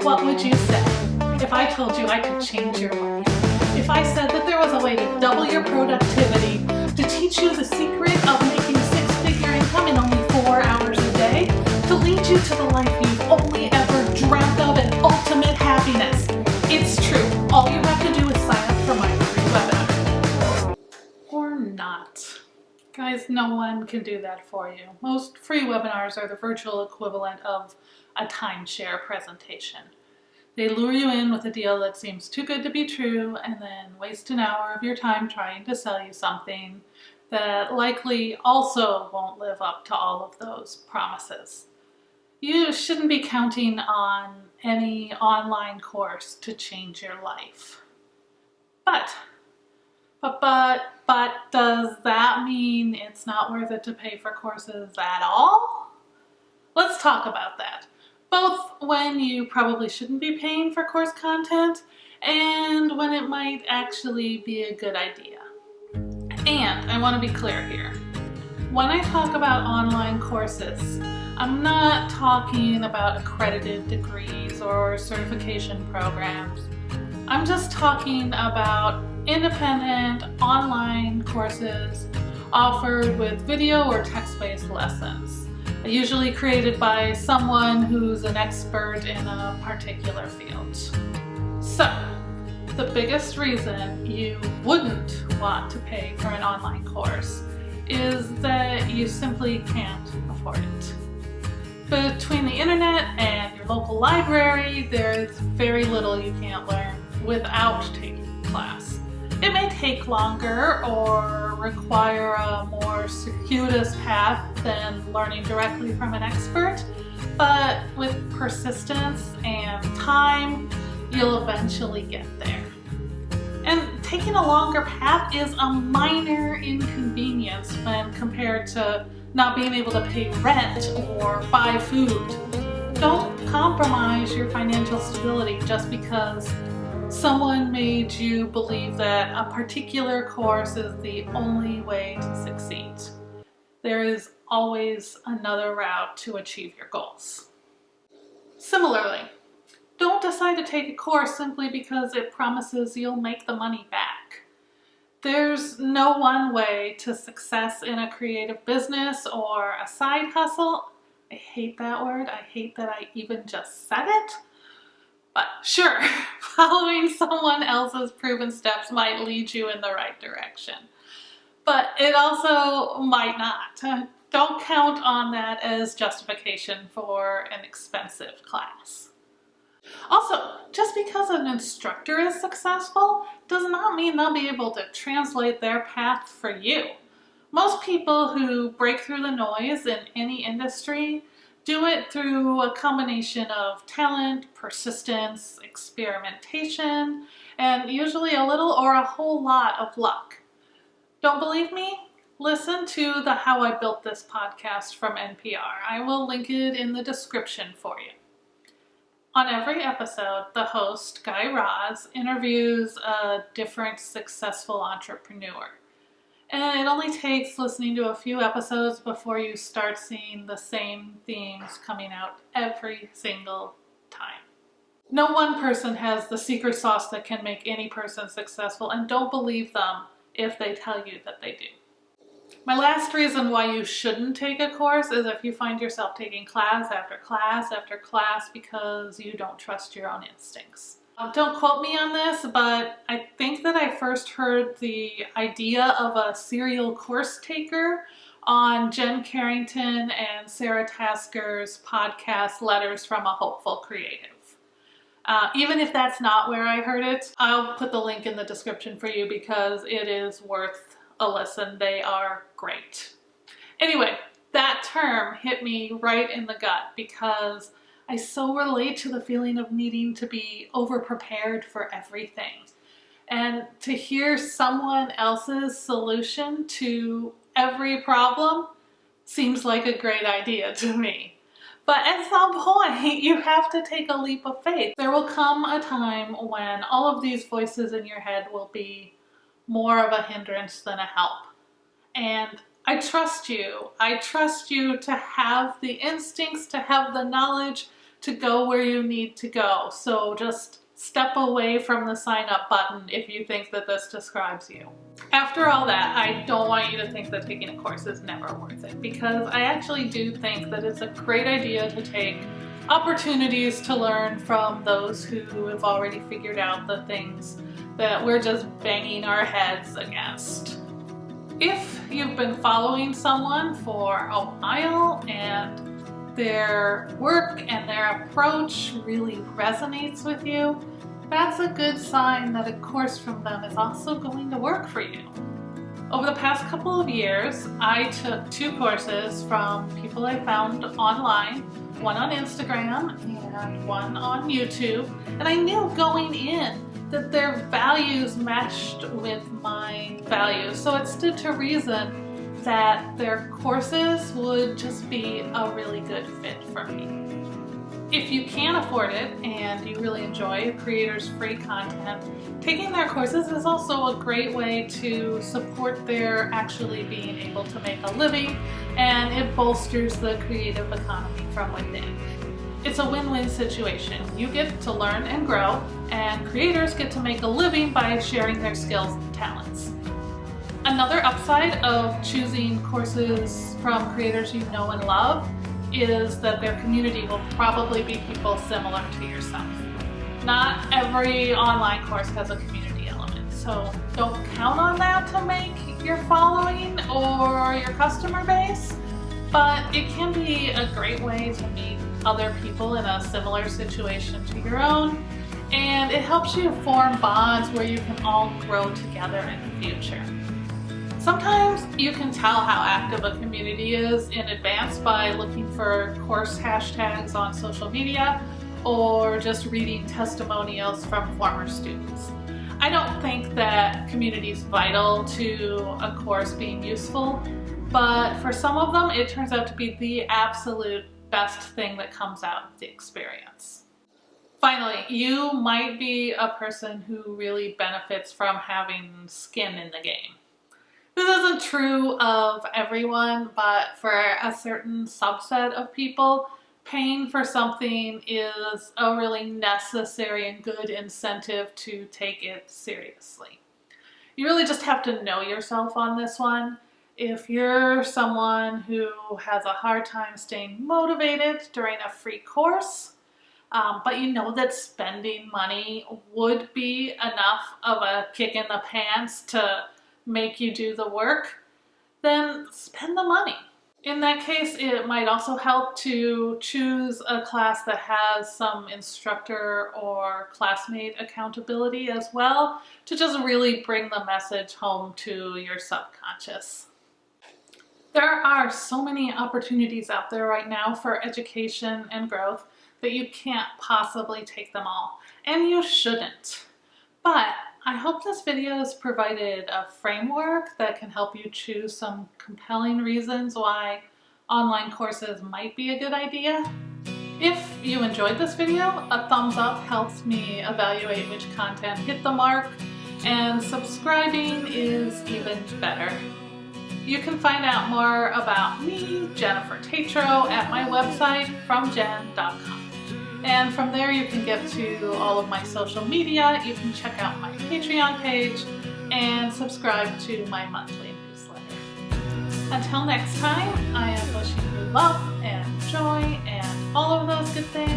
What would you say if I told you I could change your life? If I said that there was a way to double your productivity, to teach you the secret of making a six-figure income in only 4 hours a day, to lead you to the life you've only ever dreamt of and ultimate happiness. It's true. All you have to do is sign up for my free webinar. Or not. Guys, no one can do that for you. Most free webinars are the virtual equivalent of a timeshare presentation. They lure you in with a deal that seems too good to be true and then waste an hour of your time trying to sell you something that likely also won't live up to all of those promises. You shouldn't be counting on any online course to change your life. But does that mean it's not worth it to pay for courses at all? Let's talk about that. Both when you probably shouldn't be paying for course content and when it might actually be a good idea. And I want to be clear here. When I talk about online courses, I'm not talking about accredited degrees or certification programs. I'm just talking about independent online courses offered with video or text-based lessons, usually created by someone who's an expert in a particular field. So, the biggest reason you wouldn't want to pay for an online course is that you simply can't afford it. Between the internet and your local library, there's very little you can't learn without taking a class. It may take longer or require a more circuitous path than learning directly from an expert, but with persistence and time, you'll eventually get there. And taking a longer path is a minor inconvenience when compared to not being able to pay rent or buy food. Don't compromise your financial stability just because someone made you believe that a particular course is the only way to succeed. There is always another route to achieve your goals. Similarly, don't decide to take a course simply because it promises you'll make the money back. There's no one way to success in a creative business or a side hustle. I hate that word. I hate that I even just said it. But sure, following someone else's proven steps might lead you in the right direction. But it also might not. Don't count on that as justification for an expensive class. Also, just because an instructor is successful does not mean they'll be able to translate their path for you. Most people who break through the noise in any industry do it through a combination of talent, persistence, experimentation, and usually a little or a whole lot of luck. Don't believe me? Listen to the How I Built This podcast from NPR. I will link it in the description for you. On every episode, the host, Guy Raz, interviews a different successful entrepreneur. And it only takes listening to a few episodes before you start seeing the same themes coming out every single time. No one person has the secret sauce that can make any person successful, and don't believe them if they tell you that they do. My last reason why you shouldn't take a course is if you find yourself taking class after class after class because you don't trust your own instincts. Don't quote me on this, but I think that I first heard the idea of a serial course taker on Jen Carrington and Sarah Tasker's podcast, Letters from a Hopeful Creative. Even if that's not where I heard it, I'll put the link in the description for you because it is worth a listen. They are great. Anyway, that term hit me right in the gut because I so relate to the feeling of needing to be over-prepared for everything. And to hear someone else's solution to every problem seems like a great idea to me. But at some point, you have to take a leap of faith. There will come a time when all of these voices in your head will be more of a hindrance than a help. And I trust you. I trust you to have the instincts, to have the knowledge, to go where you need to go. So just step away from the sign up button if you think that this describes you. After all that, I don't want you to think that taking a course is never worth it, because I actually do think that it's a great idea to take opportunities to learn from those who have already figured out the things that we're just banging our heads against. If you've been following someone for a while and their work and their approach really resonates with you, that's a good sign that a course from them is also going to work for you. Over the past couple of years, I took 2 courses from people I found online, one on Instagram and one on YouTube, and I knew going in that their values matched with my values, so it stood to reason that their courses would just be a really good fit for me. If you can afford it and you really enjoy a creator's free content, taking their courses is also a great way to support their actually being able to make a living, and it bolsters the creative economy from within. It's a win-win situation. You get to learn and grow, and creators get to make a living by sharing their skills and talents. Another upside of choosing courses from creators you know and love is that their community will probably be people similar to yourself. Not every online course has a community element, so don't count on that to make your following or your customer base, but it can be a great way to meet other people in a similar situation to your own, and it helps you form bonds where you can all grow together in the future. Sometimes you can tell how active a community is in advance by looking for course hashtags on social media or just reading testimonials from former students. I don't think that community is vital to a course being useful, but for some of them it turns out to be the absolute best thing that comes out of the experience. Finally, you might be a person who really benefits from having skin in the game. This isn't true of everyone, but for a certain subset of people, paying for something is a really necessary and good incentive to take it seriously. You really just have to know yourself on this one. If you're someone who has a hard time staying motivated during a free course, but you know that spending money would be enough of a kick in the pants to make you do the work, then spend the money. In that case, it might also help to choose a class that has some instructor or classmate accountability as well, to just really bring the message home to your subconscious. There are so many opportunities out there right now for education and growth that you can't possibly take them all, and you shouldn't. But I hope this video has provided a framework that can help you choose some compelling reasons why online courses might be a good idea. If you enjoyed this video, a thumbs up helps me evaluate which content hit the mark, and subscribing is even better. You can find out more about me, Jennifer Tatro, at my website, fromjen.com. And from there you can get to all of my social media, you can check out my Patreon page, and subscribe to my monthly newsletter. Until next time, I am wishing you love and joy and all of those good things.